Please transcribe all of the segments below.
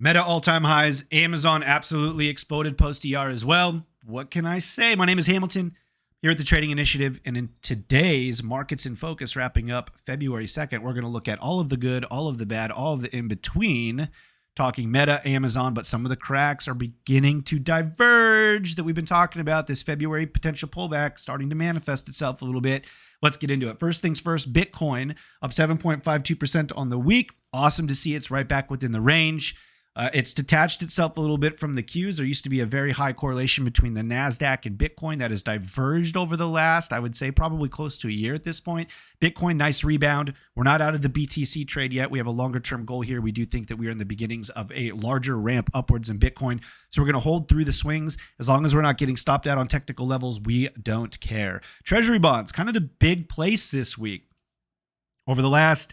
Meta all-time highs. Amazon absolutely exploded post-ER as well. What can I say? My name is Hamilton here at the Trading Initiative, and in today's Markets in Focus, wrapping up February 2nd, we're going to look at all of the good, all of the bad, all of the in-between, talking Meta, Amazon, but some of the cracks are beginning to diverge that we've been talking about. This February potential pullback starting to manifest itself a little bit. Let's get into it. First things first, Bitcoin up 7.52% on the week. Awesome to see it's right back within the range. It's detached itself a little bit from the Qs. There used to be a very high correlation between the NASDAQ and Bitcoin that has diverged over the last, I would say, probably close to a year at this point. Bitcoin, nice rebound. We're not out of the BTC trade yet. We have a longer term goal here. We do think that we are in the beginnings of a larger ramp upwards in Bitcoin. So we're going to hold through the swings. As long as we're not getting stopped out on technical levels, we don't care. Treasury bonds, kind of the big place this week. Over the last,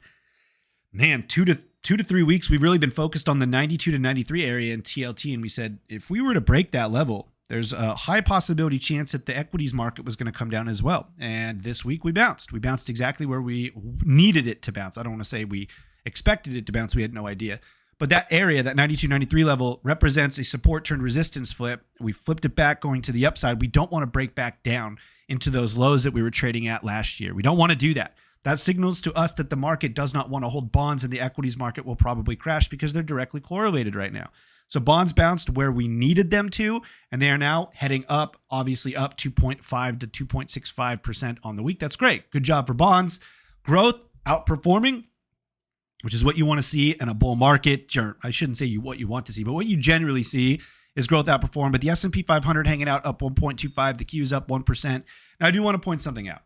2 to 3 weeks, we've really been focused on the 92 to 93 area in TLT. And we said, if we were to break that level, there's a high possibility chance that the equities market was going to come down as well. And this week we bounced. We bounced exactly where we needed it to bounce. I don't want to say we expected it to bounce. We had no idea. But that area, that 92, 93 level, represents a support turned resistance flip. We flipped it back going to the upside. We don't want to break back down into those lows that we were trading at last year. We don't want to do that. That signals to us that the market does not want to hold bonds, and the equities market will probably crash because they're directly correlated right now. So bonds bounced where we needed them to, and they are now heading up, obviously up 2.5 to 2.65% on the week. That's great. Good job for bonds. Growth outperforming, which is what you want to see in a bull market. I shouldn't say what you want to see, but what you generally see is growth outperform. But the S&P 500 hanging out up 1.25, the Q's up 1%. Now, I do want to point something out.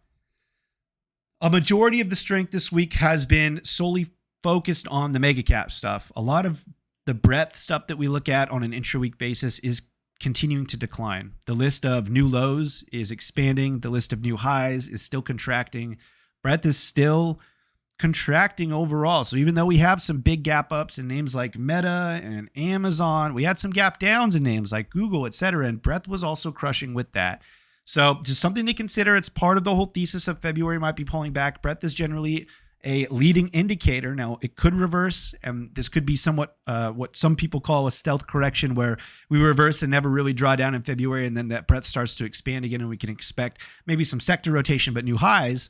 A majority of the strength this week has been solely focused on the mega cap stuff. A lot of the breadth stuff that we look at on an intra-week basis is continuing to decline. The list of new lows is expanding. The list of new highs is still contracting. Breadth is still contracting overall. So even though we have some big gap ups in names like Meta and Amazon, we had some gap downs in names like Google, etc. And breadth was also crushing with that. So just something to consider. It's part of the whole thesis of February might be pulling back. Breadth is generally a leading indicator. Now, it could reverse, and this could be somewhat what some people call a stealth correction, where we reverse and never really draw down in February, and then that breadth starts to expand again, and we can expect maybe some sector rotation, but new highs.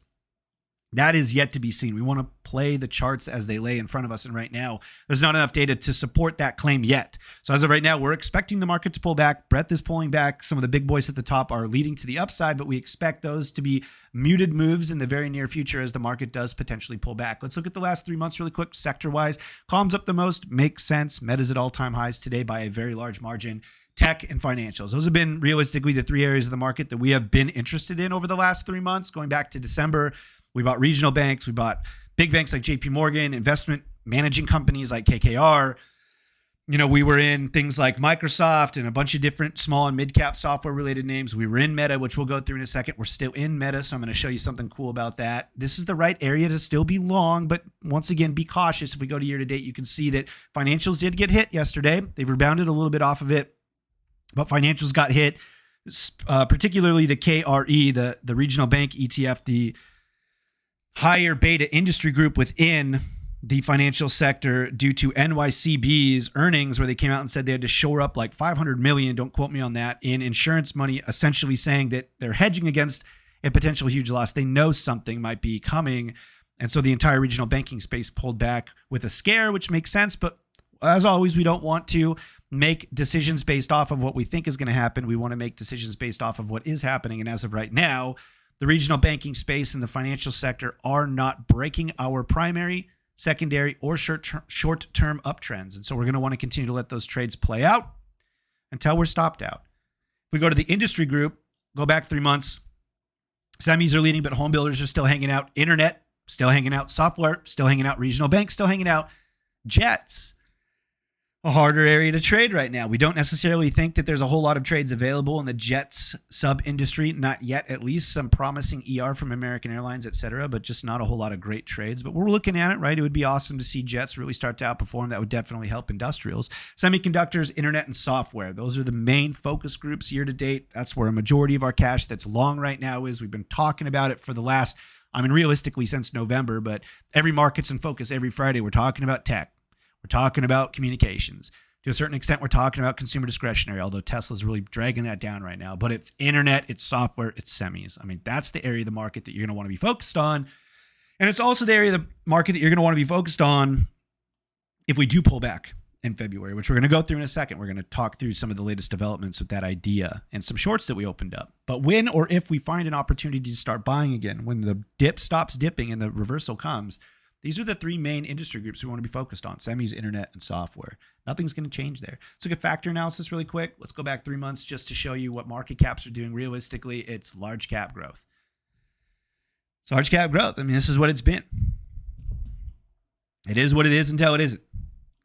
That is yet to be seen. We want to play the charts as they lay in front of us. And right now, there's not enough data to support that claim yet. So as of right now, we're expecting the market to pull back. Breadth is pulling back. Some of the big boys at the top are leading to the upside, but we expect those to be muted moves in the very near future as the market does potentially pull back. Let's look at the last 3 months really quick, sector-wise. Calms up the most, makes sense. Meta's at all-time highs today by a very large margin. Tech and financials. Those have been realistically the three areas of the market that we have been interested in over the last 3 months, going back to December. We bought regional banks. We bought big banks like JP Morgan, investment managing companies like KKR. We were in things like Microsoft and a bunch of different small and mid-cap software related names. We were in Meta, which we'll go through in a second. We're still in Meta, so I'm going to show you something cool about that. This is the right area to still be long, but once again, be cautious. If we go to year to date, you can see that financials did get hit yesterday. They rebounded a little bit off of it, but financials got hit, particularly the KRE, the regional bank ETF, the higher beta industry group within the financial sector, due to NYCB's earnings, where they came out and said they had to shore up like $500 million, don't quote me on that, in insurance money, essentially saying that they're hedging against a potential huge loss. They know something might be coming. And so the entire regional banking space pulled back with a scare, which makes sense. But as always, we don't want to make decisions based off of what we think is going to happen. We want to make decisions based off of what is happening. And as of right now, the regional banking space and the financial sector are not breaking our primary, secondary, or short-term uptrends. And so we're going to want to continue to let those trades play out until we're stopped out. If we go to the industry group, go back 3 months, semis are leading, but home builders are still hanging out. Internet, still hanging out. Software, still hanging out. Regional banks, still hanging out. Jets, a harder area to trade right now. We don't necessarily think that there's a whole lot of trades available in the jets sub-industry, not yet, at least. Some promising ER from American Airlines, etc., but just not a whole lot of great trades. But we're looking at it, right? It would be awesome to see jets really start to outperform. That would definitely help industrials. Semiconductors, internet, and software. Those are the main focus groups year to date. That's where a majority of our cash that's long right now is. We've been talking about it for the last, realistically since November, but every Markets in Focus, every Friday, we're talking about tech. We're talking about communications. To a certain extent, we're talking about consumer discretionary, although Tesla's really dragging that down right now. But it's internet, it's software, it's semis. I mean, that's the area of the market that you're going to want to be focused on. And it's also the area of the market that you're going to want to be focused on if we do pull back in February, which we're going to go through in a second. We're going to talk through some of the latest developments with that idea and some shorts that we opened up. But when or if we find an opportunity to start buying again, when the dip stops dipping and the reversal comes, these are the three main industry groups we want to be focused on: semis, internet, and software. Nothing's going to change there. Let's look at factor analysis really quick. Let's go back 3 months just to show you what market caps are doing realistically. It's large cap growth. It's large cap growth. I mean, this is what it's been. It is what it is until it isn't.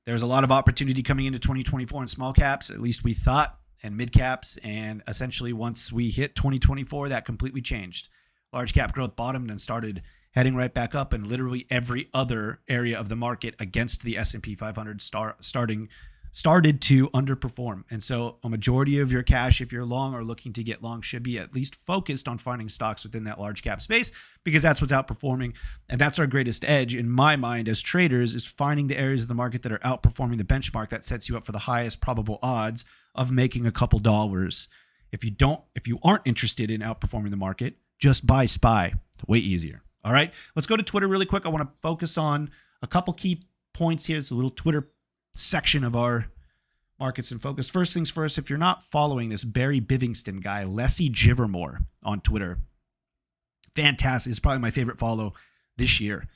There's a lot of opportunity coming into 2024 in small caps, at least we thought, and mid caps. And essentially, once we hit 2024, that completely changed. Large cap growth bottomed and started heading right back up, and literally every other area of the market against the S&P 500 started to underperform. And so a majority of your cash, if you're long or looking to get long, should be at least focused on finding stocks within that large cap space, because that's what's outperforming. And that's our greatest edge in my mind as traders, is finding the areas of the market that are outperforming the benchmark. That sets you up for the highest probable odds of making a couple dollars. If you aren't interested in outperforming the market, just buy SPY. It's way easier. All right, let's go to Twitter really quick. I want to focus on a couple key points here. It's a little Twitter section of our markets in focus. First things first, if you're not following this Barry Bivingston guy, Leslie Givermore on Twitter, fantastic. It's probably my favorite follow this year.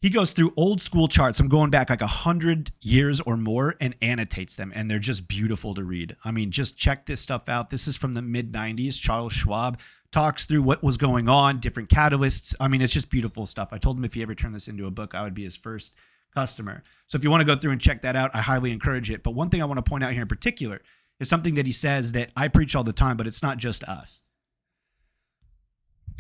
He goes through old school charts. I'm going back like 100 years or more and annotates them, and they're just beautiful to read. I mean, just check this stuff out. This is from the mid 90s. Charles Schwab talks through what was going on, different catalysts. I mean, it's just beautiful stuff. I told him if he ever turned this into a book, I would be his first customer. So if you want to go through and check that out, I highly encourage it. But one thing I want to point out here in particular is something that he says that I preach all the time, but it's not just us.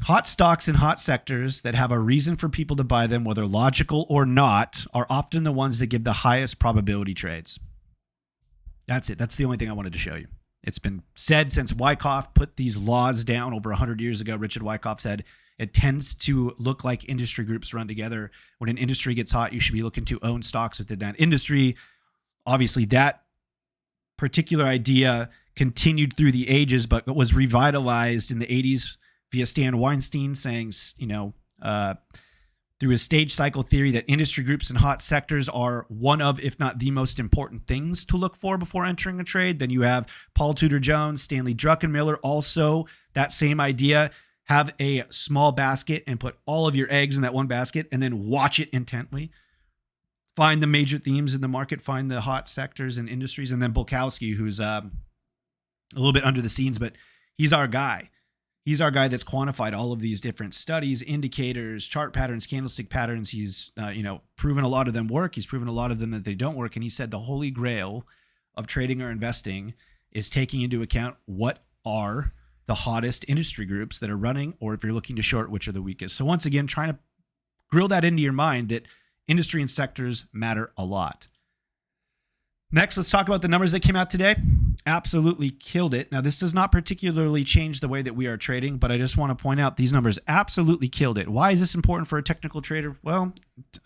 Hot stocks and hot sectors that have a reason for people to buy them, whether logical or not, are often the ones that give the highest probability trades. That's it. That's the only thing I wanted to show you. It's been said since Wyckoff put these laws down over 100 years ago. Richard Wyckoff said it tends to look like industry groups run together. When an industry gets hot, you should be looking to own stocks within that industry. Obviously, that particular idea continued through the ages, but was revitalized in the 80s via Stan Weinstein saying, through his stage cycle theory, that industry groups and hot sectors are one of, if not the most important things to look for before entering a trade. Then you have Paul Tudor Jones, Stanley Druckenmiller, also that same idea. Have a small basket and put all of your eggs in that one basket and then watch it intently. Find the major themes in the market, find the hot sectors and industries. And then Bulkowski, who's a little bit under the scenes, but he's our guy. He's our guy that's quantified all of these different studies, indicators, chart patterns, candlestick patterns. He's, proven a lot of them work. He's proven a lot of them that they don't work. And he said the holy grail of trading or investing is taking into account what are the hottest industry groups that are running, or if you're looking to short, which are the weakest. So once again, trying to grill that into your mind that industry and sectors matter a lot. Next, let's talk about the numbers that came out today. Absolutely killed it. Now, this does not particularly change the way that we are trading, but I just want to point out these numbers absolutely killed it. Why is this important for a technical trader? Well,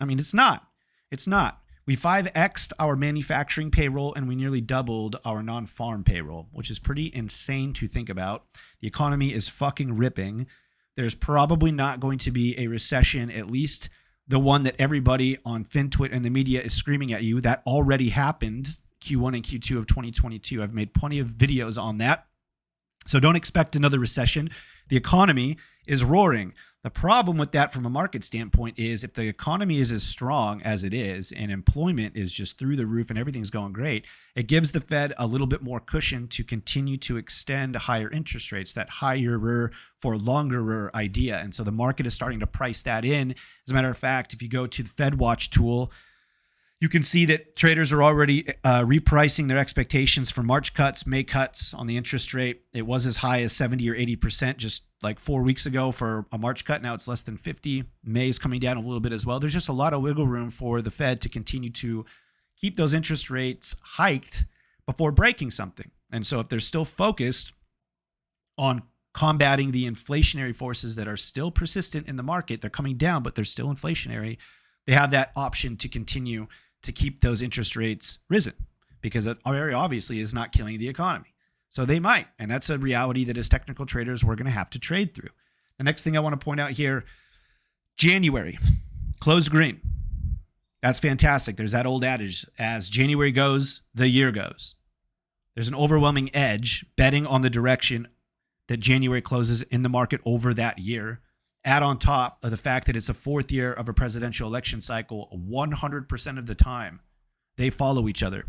I mean, it's not. It's not. We 5x'd our manufacturing payroll and we nearly doubled our non-farm payroll, which is pretty insane to think about. The economy is fucking ripping. There's probably not going to be a recession, at least the one that everybody on FinTwit and the media is screaming at you. That already happened Q1 and Q2 of 2022. I've made plenty of videos on that. So don't expect another recession. The economy is roaring. The problem with that from a market standpoint is if the economy is as strong as it is and employment is just through the roof and everything's going great, it gives the Fed a little bit more cushion to continue to extend higher interest rates, that higher for longer idea. And so the market is starting to price that in. As a matter of fact, if you go to the Fed Watch tool, you can see that traders are already repricing their expectations for March cuts, May cuts on the interest rate. It was as high as 70 or 80% just like 4 weeks ago for a March cut. Now it's less than 50. May is coming down a little bit as well. There's just a lot of wiggle room for the Fed to continue to keep those interest rates hiked before breaking something. And so if they're still focused on combating the inflationary forces that are still persistent in the market, they're coming down, but they're still inflationary. They have that option to continue to keep those interest rates risen. because it very obviously is not killing the economy. So they might, and that's a reality that as technical traders, we're going to have to trade through. The next thing I want to point out here, January, closed green. That's fantastic. There's that old adage, as January goes, the year goes. There's an overwhelming edge betting on the direction that January closes in the market over that year. Add on top of the fact that it's a fourth year of a presidential election cycle, 100% of the time, they follow each other.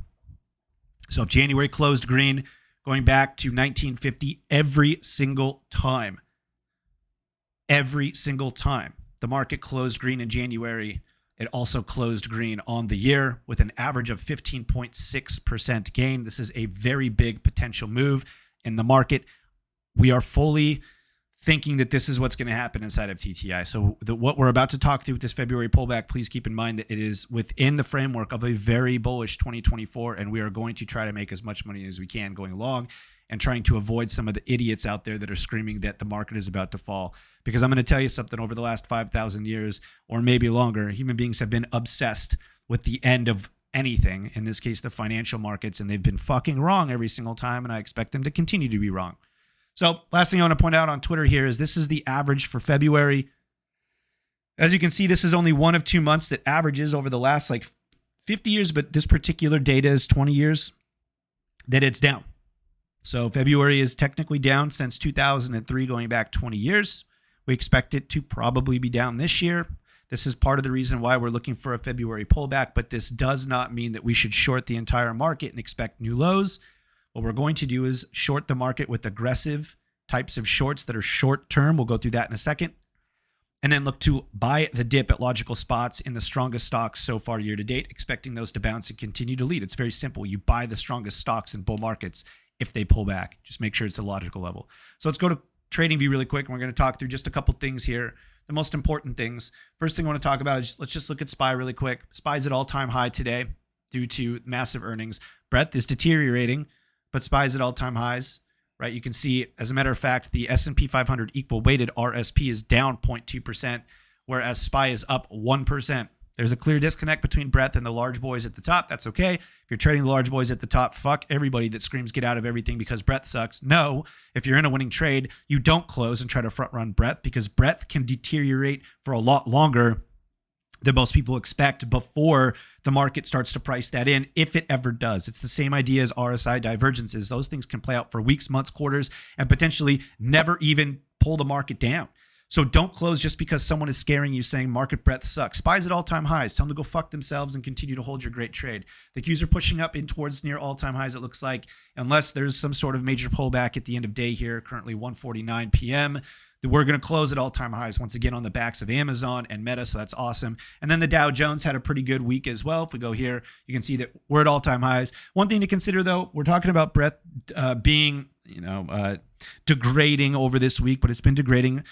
So if January closed green, going back to 1950, every single time, the market closed green in January, it also closed green on the year with an average of 15.6% gain. This is a very big potential move in the market. We are fully thinking that this is what's going to happen inside of TTI. So what we're about to talk through with this February pullback, please keep in mind that it is within the framework of a very bullish 2024, and we are going to try to make as much money as we can going along and trying to avoid some of the idiots out there that are screaming that the market is about to fall. Because I'm going to tell you something, over the last 5,000 years, or maybe longer, human beings have been obsessed with the end of anything, in this case, the financial markets, and they've been fucking wrong every single time, and I expect them to continue to be wrong. So last thing I want to point out on Twitter here is this is the average for February. As you can see, this is only one of 2 months that averages over the last 50 years, but this particular data is 20 years that it's down. So February is technically down since 2003, going back 20 years. We expect it to probably be down this year. This is part of the reason why we're looking for a February pullback, but this does not mean that we should short the entire market and expect new lows. What we're going to do is short the market with aggressive types of shorts that are short term. We'll go through that in a second. And then look to buy the dip at logical spots in the strongest stocks so far year to date, expecting those to bounce and continue to lead. It's very simple. You buy the strongest stocks in bull markets if they pull back. Just make sure it's a logical level. So let's go to TradingView really quick, and we're going to talk through just a couple things here. The most important things. First thing I want to talk about is let's just look at SPY really quick. SPY's at all-time high today due to massive earnings. Breadth is deteriorating, but SPY's at all-time highs, right? You can see, as a matter of fact, the S&P 500 equal weighted RSP is down 0.2%, whereas SPY is up 1%. There's a clear disconnect between breadth and the large boys at the top. That's okay. If you're trading the large boys at the top, fuck everybody that screams get out of everything because breadth sucks. No, if you're in a winning trade, you don't close and try to front run breadth, because breadth can deteriorate for a lot longer than most people expect before the market starts to price that in, if it ever does. It's the same idea as RSI divergences. Those things can play out for weeks, months, quarters, and potentially never even pull the market down. So don't close just because someone is scaring you saying market breadth sucks. SPY's at all-time highs. Tell them to go fuck themselves and continue to hold your great trade. The Qs are pushing up in towards near all-time highs, it looks like, unless there's some sort of major pullback at the end of day here, currently 1:49 p.m. We're going to close at all-time highs once again on the backs of Amazon and Meta, so that's awesome. And then the Dow Jones had a pretty good week as well. If we go here, you can see that we're at all-time highs. One thing to consider, though, we're talking about breadth being, degrading over this week, but it's been degrading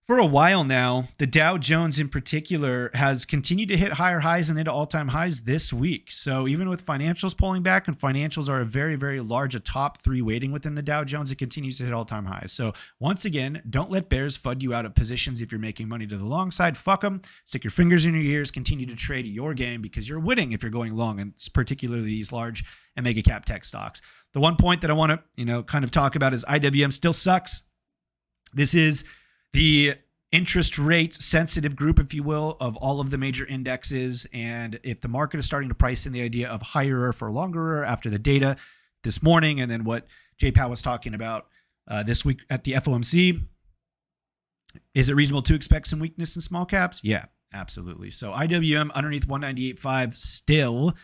for a while now. The Dow Jones in particular has continued to hit higher highs and into all-time highs this week. So even with financials pulling back, and financials are a very, very large, a top 3 weighting within the Dow Jones, it continues to hit all-time highs. So once again, don't let bears FUD you out of positions if you're making money to the long side. Fuck them. Stick your fingers in your ears. Continue to trade your game, because you're winning if you're going long, and particularly these large and mega cap tech stocks. The one point that I want to, kind of talk about is IWM still sucks. This is the interest rate sensitive group, if you will, of all of the major indexes. And if the market is starting to price in the idea of higher for longer after the data this morning, and then what Jay Powell was talking about this week at the FOMC, is it reasonable to expect some weakness in small caps? Yeah, absolutely. So IWM underneath 198.5 still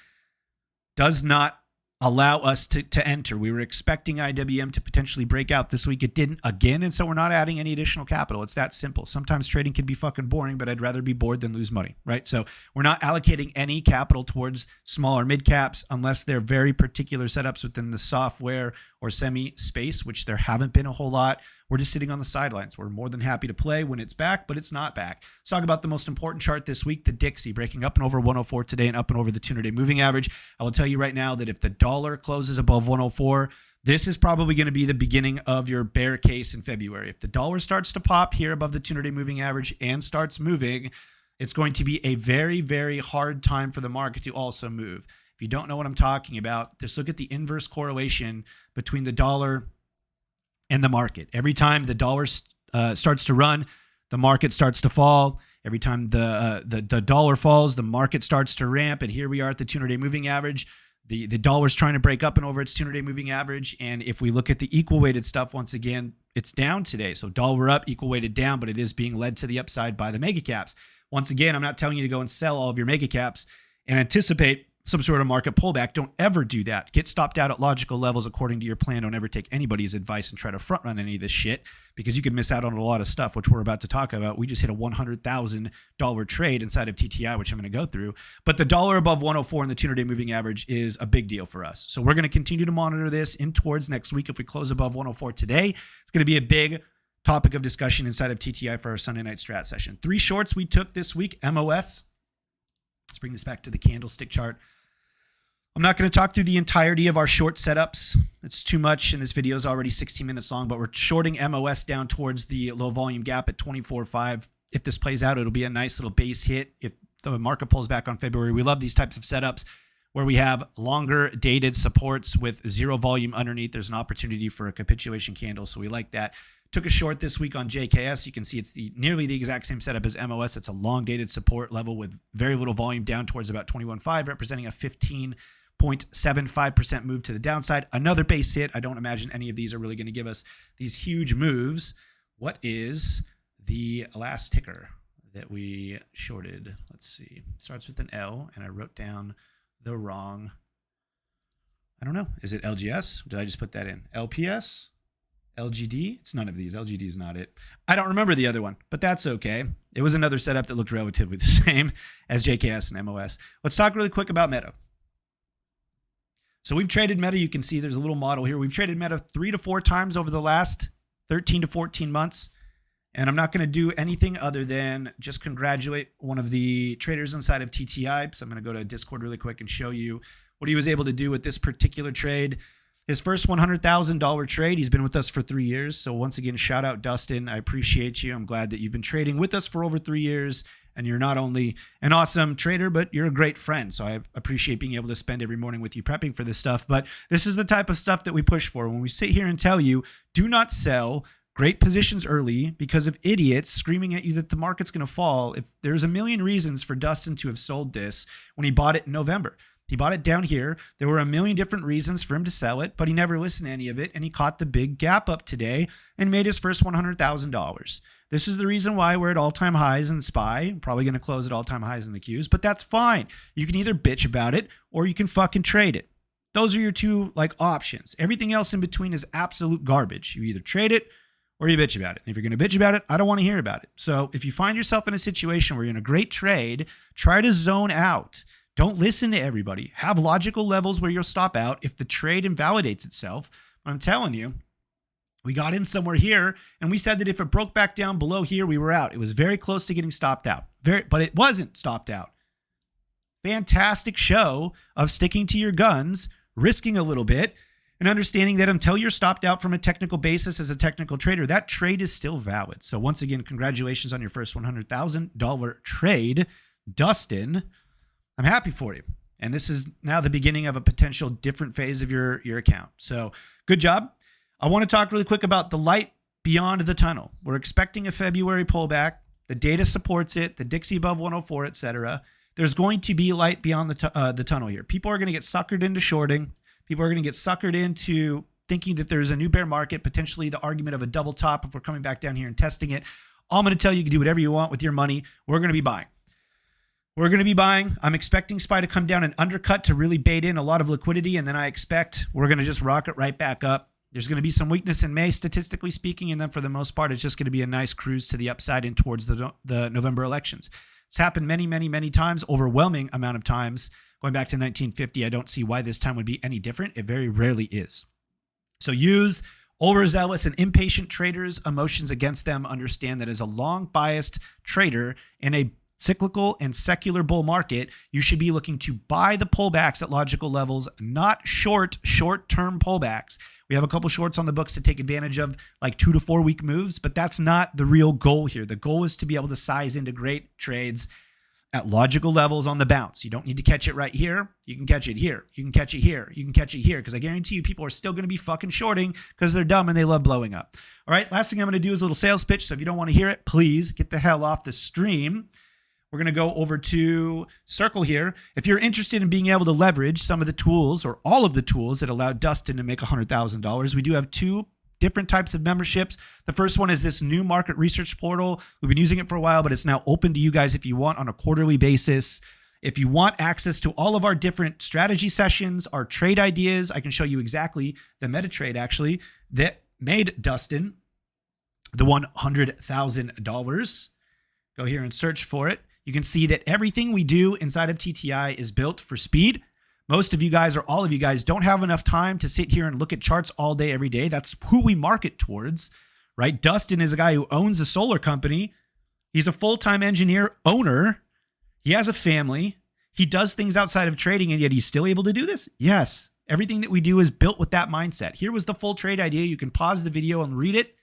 does not allow us to enter. We were expecting IWM to potentially break out this week. It didn't again, and so we're not adding any additional capital. It's that simple. Sometimes trading can be fucking boring, but I'd rather be bored than lose money, right? So we're not allocating any capital towards small or mid caps unless they're very particular setups within the software or semi space, which there haven't been a whole lot. We're just sitting on the sidelines. We're more than happy to play when it's back, but it's not back. Let's talk about the most important chart this week, the Dixie, breaking up and over 104 today and up and over the 200-day moving average. I will tell you right now that if the dollar closes above 104, this is probably going to be the beginning of your bear case in February. If the dollar starts to pop here above the 200-day moving average and starts moving, it's going to be a very, very hard time for the market to also move. If If you don't know what I'm talking about, just look at the inverse correlation between the dollar and the market. Every time the dollar starts to run, the market starts to fall. Every time the dollar falls, the market starts to ramp. And here we are at the 200-day moving average. The dollar's trying to break up and over its 200-day moving average. And if we look at the equal weighted stuff, once again, it's down today. So dollar up, equal weighted down, but it is being led to the upside by the mega caps. Once again, I'm not telling you to go and sell all of your mega caps and anticipate some sort of market pullback. Don't ever do that. Get stopped out at logical levels according to your plan. Don't ever take anybody's advice and try to front run any of this shit, because you could miss out on a lot of stuff, which we're about to talk about. We just hit a $100,000 trade inside of TTI, which I'm going to go through. But the dollar above 104 in the 200-day moving average is a big deal for us. So we're going to continue to monitor this in towards next week. If we close above 104 today, it's going to be a big topic of discussion inside of TTI for our Sunday night strat session. 3 shorts we took this week. MOS. Let's bring this back to the candlestick chart. I'm not going to talk through the entirety of our short setups. It's too much, and this video is already 16 minutes long, but we're shorting MOS down towards the low volume gap at 24.5. If this plays out, it'll be a nice little base hit. If the market pulls back on February, we love these types of setups where we have longer dated supports with zero volume underneath. There's an opportunity for a capitulation candle, so we like that. Took a short this week on JKS. You can see it's nearly the exact same setup as MOS. It's a long dated support level with very little volume down towards about 21.5, representing a 15.75% move to the downside. Another base hit. I don't imagine any of these are really going to give us these huge moves. What is the last ticker that we shorted? Let's see. It starts with an L, and I wrote down the wrong. I don't know. Is it LGS? Did I just put that in? LPS? LGD? It's none of these. LGD is not it. I don't remember the other one, but that's okay. It was another setup that looked relatively the same as JKS and MOS. Let's talk really quick about META. So we've traded META. You can see there's a little model here. We've traded META 3 to 4 times over the last 13 to 14 months. And I'm not going to do anything other than just congratulate one of the traders inside of TTI. So I'm going to go to Discord really quick and show you what he was able to do with this particular trade. His first $100,000 trade. He's been with us for 3 years. So once again, shout out Dustin. I appreciate you. I'm glad that you've been trading with us for over 3 years. And you're not only an awesome trader, but you're a great friend. So I appreciate being able to spend every morning with you prepping for this stuff. But this is the type of stuff that we push for. When we sit here and tell you, do not sell great positions early because of idiots screaming at you that the market's going to fall. If there's a million reasons for Dustin to have sold this when he bought it in November. He bought it down here. There were a million different reasons for him to sell it, but he never listened to any of it. And he caught the big gap up today and made his first $100,000. This is the reason why we're at all-time highs in SPY. Probably going to close at all-time highs in the Qs, but that's fine. You can either bitch about it or you can fucking trade it. Those are your two options. Everything else in between is absolute garbage. You either trade it or you bitch about it. And if you're going to bitch about it, I don't want to hear about it. So if you find yourself in a situation where you're in a great trade, try to zone out. Don't listen to everybody. Have logical levels where you'll stop out if the trade invalidates itself. I'm telling you, we got in somewhere here, and we said that if it broke back down below here, we were out. It was very close to getting stopped out, but it wasn't stopped out. Fantastic show of sticking to your guns, risking a little bit, and understanding that until you're stopped out from a technical basis as a technical trader, that trade is still valid. So once again, congratulations on your first $100,000 trade, Dustin. I'm happy for you. And this is now the beginning of a potential different phase of your account. So good job. I want to talk really quick about the light beyond the tunnel. We're expecting a February pullback. The data supports it, the Dixie above 104, etc. There's going to be light beyond the tunnel here. People are going to get suckered into shorting. People are going to get suckered into thinking that there's a new bear market, potentially the argument of a double top if we're coming back down here and testing it. All I'm going to tell you, you can do whatever you want with your money. We're going to be buying. We're going to be buying. I'm expecting SPY to come down and undercut to really bait in a lot of liquidity, and then I expect we're going to just rocket right back up. There's going to be some weakness in May, statistically speaking, and then for the most part, it's just going to be a nice cruise to the upside and towards the November elections. It's happened many, many, many times, overwhelming amount of times. Going back to 1950, I don't see why this time would be any different. It very rarely is. So use overzealous and impatient traders' emotions against them. Understand that as a long-biased trader in a cyclical and secular bull market, you should be looking to buy the pullbacks at logical levels, not short-term pullbacks. We have a couple shorts on the books to take advantage of 2 to 4 week moves, but that's not the real goal here. The goal is to be able to size into great trades at logical levels on the bounce. You don't need to catch it right here. You can catch it here. You can catch it here. You can catch it here. Because I guarantee you people are still going to be fucking shorting because they're dumb and they love blowing up. All right, last thing I'm going to do is a little sales pitch. So if you don't want to hear it, please get the hell off the stream. We're going to go over to Circle here. If you're interested in being able to leverage some of the tools or all of the tools that allow Dustin to make $100,000, we do have two different types of memberships. The first one is this new market research portal. We've been using it for a while, but it's now open to you guys if you want on a quarterly basis. If you want access to all of our different strategy sessions, our trade ideas, I can show you exactly the meta trade actually that made Dustin the $100,000. Go here and search for it. You can see that everything we do inside of TTI is built for speed. Most of you guys or all of you guys don't have enough time to sit here and look at charts all day, every day. That's who we market towards, right? Dustin is a guy who owns a solar company. He's a full-time engineer owner. He has a family. He does things outside of trading, and yet he's still able to do this? Yes. Everything that we do is built with that mindset. Here was the full trade idea. You can pause the video and read it.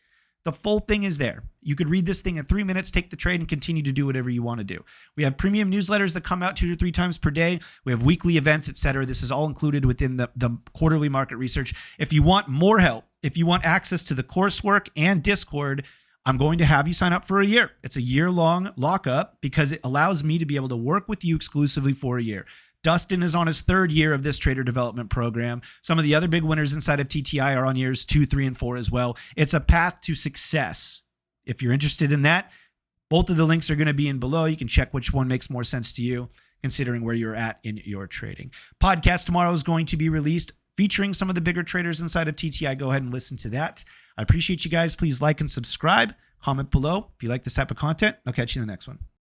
The full thing is there. You could read this thing in 3 minutes, take the trade, and continue to do whatever you want to do. We have premium newsletters that come out 2 to 3 times per day. We have weekly events, etc. This is all included within the quarterly market research. If you want more help, if you want access to the coursework and Discord, I'm going to have you sign up for a year. It's a year-long lockup because it allows me to be able to work with you exclusively for a year. Dustin is on his 3rd year of this trader development program. Some of the other big winners inside of TTI are on years 2, 3, and 4 as well. It's a path to success. If you're interested in that, both of the links are going to be in below. You can check which one makes more sense to you, considering where you're at in your trading. Podcast tomorrow is going to be released featuring some of the bigger traders inside of TTI. Go ahead and listen to that. I appreciate you guys. Please like and subscribe. Comment below if you like this type of content. I'll catch you in the next one.